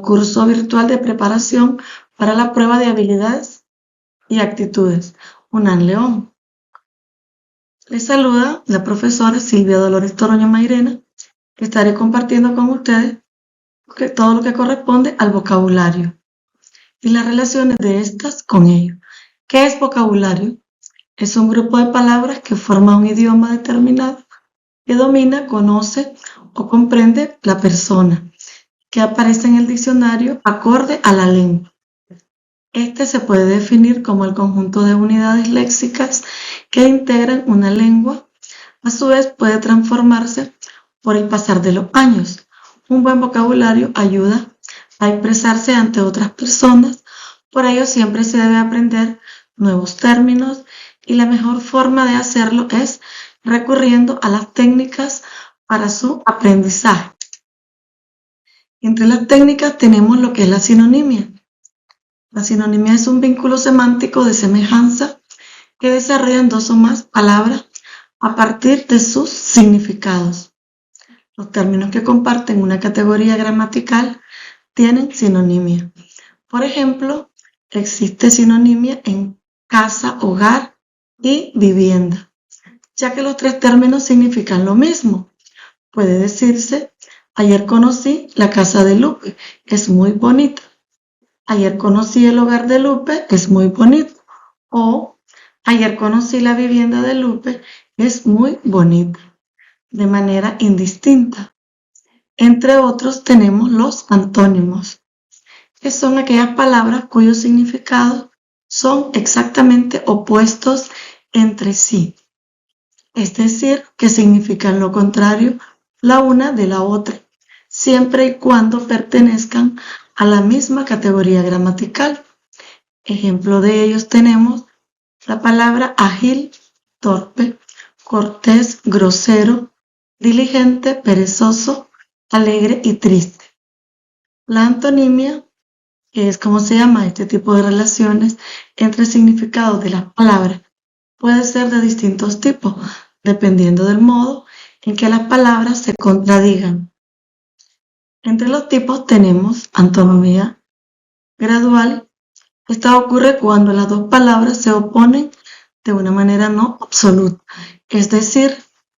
curso virtual de preparación para la prueba de habilidades y actitudes, UNAM León. Les saluda la profesora Silvia Dolores Toroño Mairena. Estaré compartiendo con ustedes todo lo que corresponde al vocabulario y las relaciones de estas con ello. ¿Qué es vocabulario? Es un grupo de palabras que forma un idioma determinado que domina, conoce o comprende la persona, que aparece en el diccionario acorde a la lengua. Este se puede definir como el conjunto de unidades léxicas que integran una lengua. A su vez puede transformarse por el pasar de los años. Un buen vocabulario ayuda a expresarse ante otras personas, por ello siempre se debe aprender nuevos términos y la mejor forma de hacerlo es recurriendo a las técnicas para su aprendizaje. Entre las técnicas tenemos lo que es la sinonimia. La sinonimia es un vínculo semántico de semejanza que desarrollan dos o más palabras a partir de sus significados. Los términos que comparten una categoría gramatical tienen sinonimia. Por ejemplo, existe sinonimia en casa, hogar y vivienda, ya que los tres términos significan lo mismo. Puede decirse, ayer conocí la casa de Lupe, es muy bonita. Ayer conocí el hogar de Lupe, es muy bonito. O ayer conocí la vivienda de Lupe, es muy bonita, de manera indistinta. Entre otros tenemos los antónimos, que son aquellas palabras cuyos significados son exactamente opuestos entre sí. Es decir, que significan lo contrario la una de la otra, siempre y cuando pertenezcan a la misma categoría gramatical. Ejemplo de ellos tenemos la palabra ágil, torpe, cortés, grosero, diligente, perezoso, alegre y triste. La antonimia, que es como se llama este tipo de relaciones entre significados de las palabras, puede ser de distintos tipos, dependiendo del modo en que las palabras se contradigan. Entre los tipos tenemos antonomía gradual. Esta ocurre cuando las dos palabras se oponen de una manera no absoluta, es decir,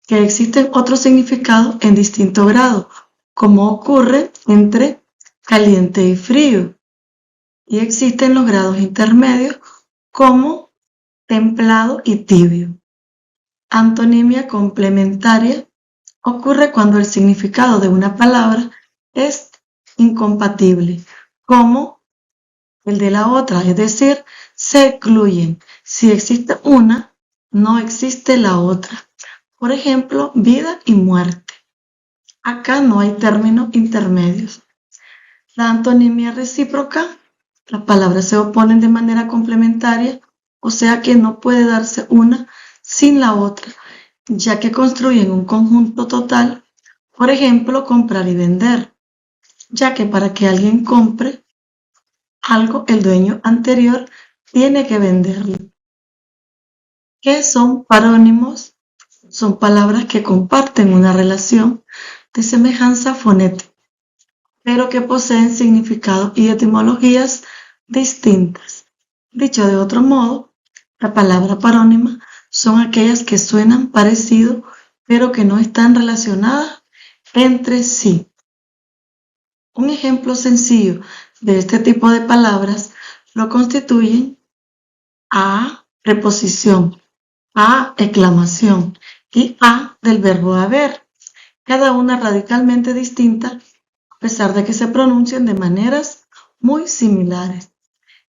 que existen otros significados en distinto grado, como ocurre entre caliente y frío, y existen los grados intermedios como templado y tibio. Antonimia complementaria ocurre cuando el significado de una palabra es incompatible, como el de la otra, es decir, se excluyen. Si existe una, no existe la otra. Por ejemplo, vida y muerte. Acá no hay términos intermedios. La antonimia recíproca, las palabras se oponen de manera complementaria, o sea que no puede darse una sin la otra, ya que construyen un conjunto total. Por ejemplo, comprar y vender, ya que para que alguien compre algo, el dueño anterior tiene que venderlo. ¿Qué son parónimos? Son palabras que comparten una relación de semejanza fonética, pero que poseen significados y etimologías distintas. Dicho de otro modo, la palabra parónima son aquellas que suenan parecido, pero que no están relacionadas entre sí. Un ejemplo sencillo de este tipo de palabras lo constituyen a preposición, a exclamación y a del verbo haber, cada una radicalmente distinta a pesar de que se pronuncian de maneras muy similares.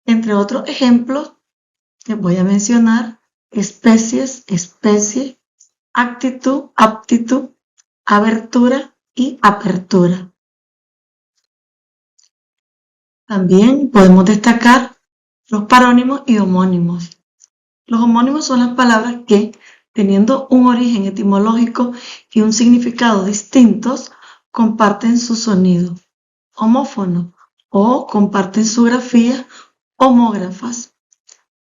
Entre otros ejemplos que voy a mencionar, especies, especie, actitud, aptitud, abertura y apertura. También podemos destacar los parónimos y homónimos. Los homónimos son las palabras que, teniendo un origen etimológico y un significado distintos, comparten su sonido, homófono, o comparten su grafía, homógrafas.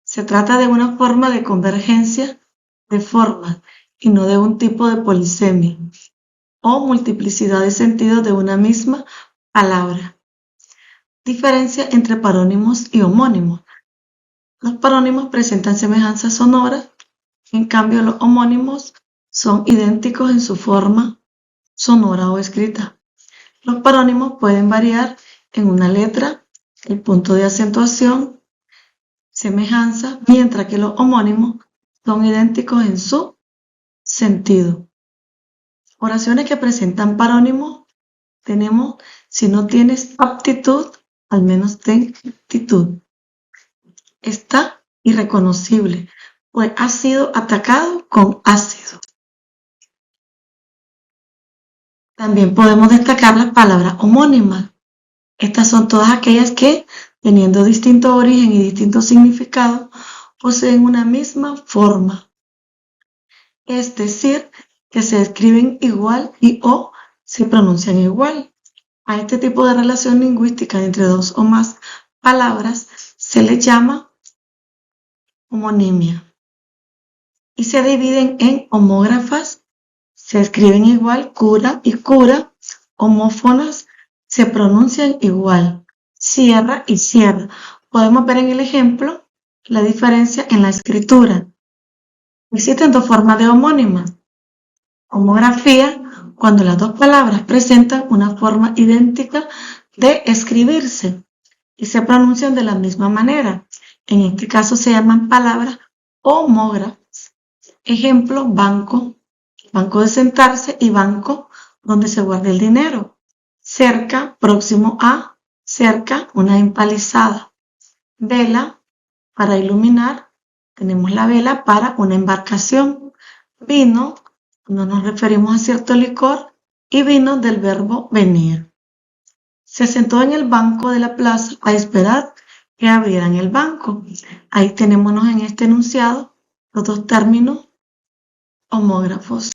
Se trata de una forma de convergencia de formas y no de un tipo de polisemia o multiplicidad de sentidos de una misma palabra. Diferencia entre parónimos y homónimos. Los parónimos presentan semejanzas sonoras, en cambio los homónimos son idénticos en su forma sonora o escrita. Los parónimos pueden variar en una letra, el punto de acentuación, semejanza, mientras que los homónimos son idénticos en su sentido. Oraciones que presentan parónimos tenemos: si no tienes aptitud, al menos ten actitud. Está irreconocible, pues ha sido atacado con ácido. También podemos destacar las palabras homónimas. Estas son todas aquellas que, teniendo distinto origen y distinto significado, poseen una misma forma. Es decir, que se escriben igual y o se pronuncian igual. A este tipo de relación lingüística entre dos o más palabras se le llama homonimia. Y se dividen en homógrafas, se escriben igual, cura y cura; homófonas, se pronuncian igual, cierra y cierra. Podemos ver en el ejemplo la diferencia en la escritura. Existen dos formas de homónimas. Homografía, cuando las dos palabras presentan una forma idéntica de escribirse y se pronuncian de la misma manera. En este caso se llaman palabras homógrafas. Ejemplo: banco, banco de sentarse, y banco donde se guarda el dinero. Cerca, próximo a; cerca, una empalizada. Vela, para iluminar, tenemos la vela para una embarcación. Vino, cuando nos referimos a cierto licor, y vino del verbo venir. Se sentó en el banco de la plaza a esperar que abrieran el banco. Ahí tenemos en este enunciado los dos términos homógrafos.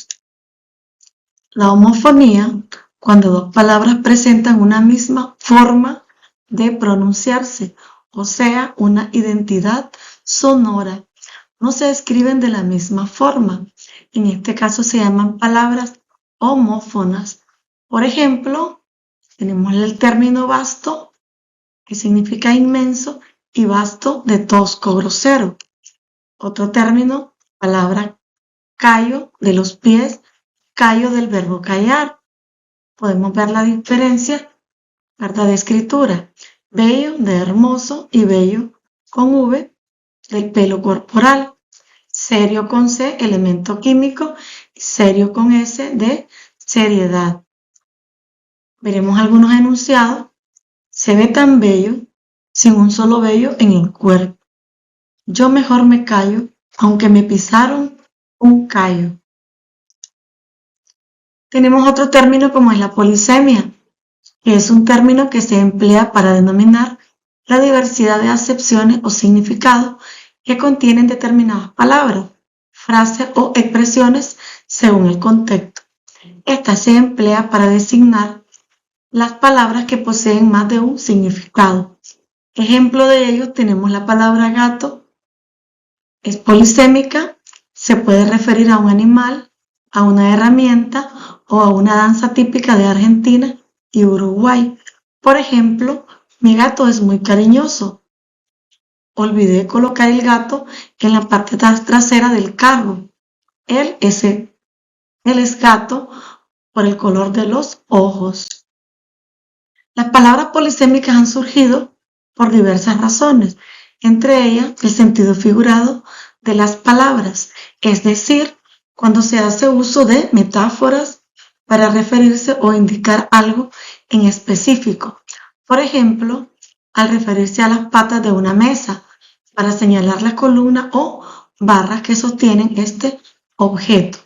La homofonía, cuando dos palabras presentan una misma forma de pronunciarse, o sea, una identidad sonora, no se escriben de la misma forma. En este caso se llaman palabras homófonas. Por ejemplo, tenemos el término vasto, que significa inmenso, y vasto de tosco, grosero. Otro término, palabra callo, de los pies, callo del verbo callar. Podemos ver la diferencia, ¿verdad?, de escritura. Bello, de hermoso, y bello con V, del pelo corporal. Serio con C, elemento químico, y serio con S, de seriedad. Veremos algunos enunciados. Se ve tan bello, sin un solo vello en el cuerpo. Yo mejor me callo, aunque me pisaron un callo. Tenemos otro término como es la polisemia, que es un término que se emplea para denominar la diversidad de acepciones o significados que contienen determinadas palabras, frases o expresiones según el contexto. Esta se emplea para designar las palabras que poseen más de un significado. Ejemplo de ello tenemos la palabra gato. Es polisémica, se puede referir a un animal, a una herramienta o a una danza típica de Argentina y Uruguay. Por ejemplo, mi gato es muy cariñoso. Olvidé colocar el gato en la parte trasera del carro. Él es gato por el color de los ojos. Las palabras polisémicas han surgido por diversas razones, entre ellas el sentido figurado de las palabras, es decir, cuando se hace uso de metáforas para referirse o indicar algo en específico. Por ejemplo, al referirse a las patas de una mesa, para señalar las columnas o barras que sostienen este objeto.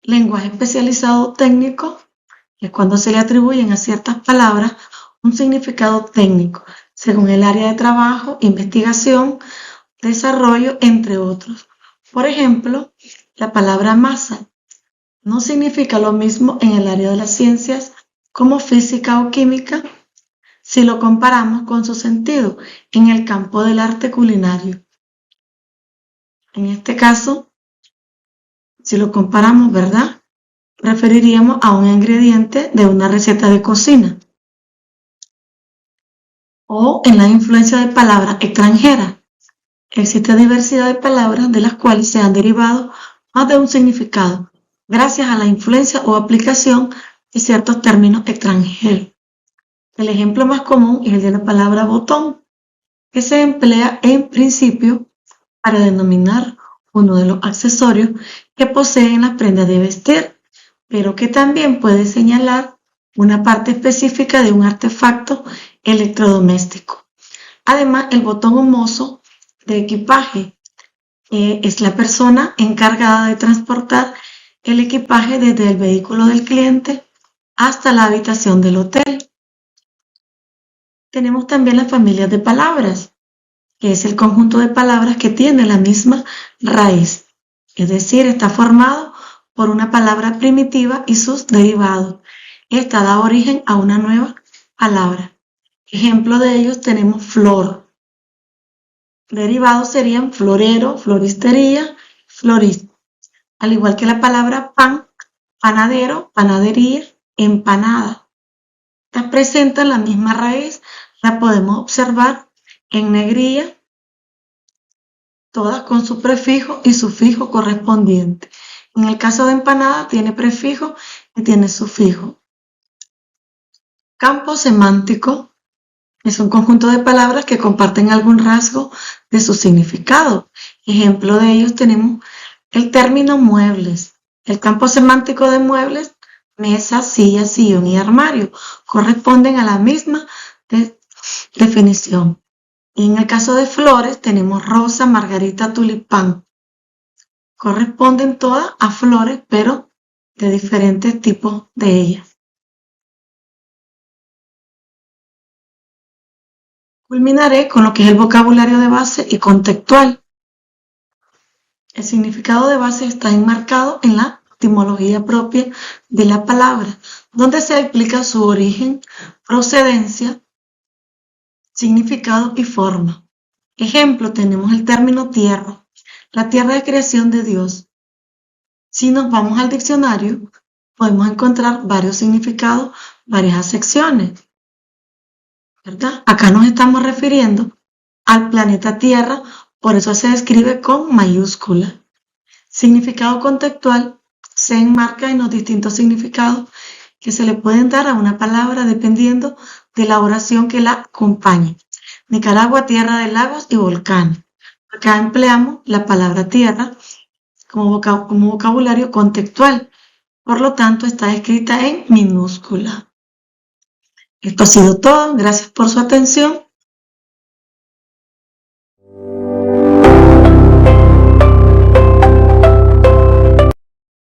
Lenguaje especializado técnico es cuando se le atribuyen a ciertas palabras un significado técnico, según el área de trabajo, investigación, desarrollo, entre otros. Por ejemplo, la palabra masa no significa lo mismo en el área de las ciencias como física o química si lo comparamos con su sentido en el campo del arte culinario. En este caso, si lo comparamos, ¿verdad?, referiríamos a un ingrediente de una receta de cocina. o en la influencia de palabras extranjeras. Existe diversidad de palabras de las cuales se han derivado más de un significado, gracias a la influencia o aplicación de ciertos términos extranjeros. El ejemplo más común es el de la palabra botón, que se emplea en principio para denominar uno de los accesorios que poseen las prendas de vestir, pero que también puede señalar una parte específica de un artefacto electrodoméstico. Además, el botón o mozo de equipaje es la persona encargada de transportar el equipaje desde el vehículo del cliente hasta la habitación del hotel. Tenemos también las familias de palabras, que es el conjunto de palabras que tiene la misma raíz, es decir, está formado por una palabra primitiva y sus derivados. Esta da origen a una nueva palabra. Ejemplo de ellos tenemos flor. Derivados serían florero, floristería, florista. Al igual que la palabra pan, panadero, panadería, empanada. Estas presentan la misma raíz, la podemos observar en negrilla, todas con su prefijo y sufijo correspondiente. En el caso de empanada tiene prefijo y tiene sufijo. Campo semántico es un conjunto de palabras que comparten algún rasgo de su significado. Ejemplo de ellos tenemos el término muebles. El campo semántico de muebles, mesa, silla, sillón y armario, corresponden a la misma definición. Y en el caso de flores tenemos rosa, margarita, tulipán. Corresponden todas a flores, pero de diferentes tipos de ellas. Culminaré con lo que es el vocabulario de base y contextual. El significado de base está enmarcado en la etimología propia de la palabra, donde se explica su origen, procedencia, significado y forma. Ejemplo, tenemos el término tierra, la tierra de creación de Dios. Si nos vamos al diccionario, podemos encontrar varios significados, varias acepciones, ¿verdad? Acá nos estamos refiriendo al planeta Tierra, por eso se describe con mayúscula. Significado contextual se enmarca en los distintos significados que se le pueden dar a una palabra dependiendo de la oración que la acompañe. Nicaragua, tierra de lagos y volcanes. Acá empleamos la palabra tierra como vocabulario contextual, por lo tanto está escrita en minúscula. Esto ha sido todo, gracias por su atención.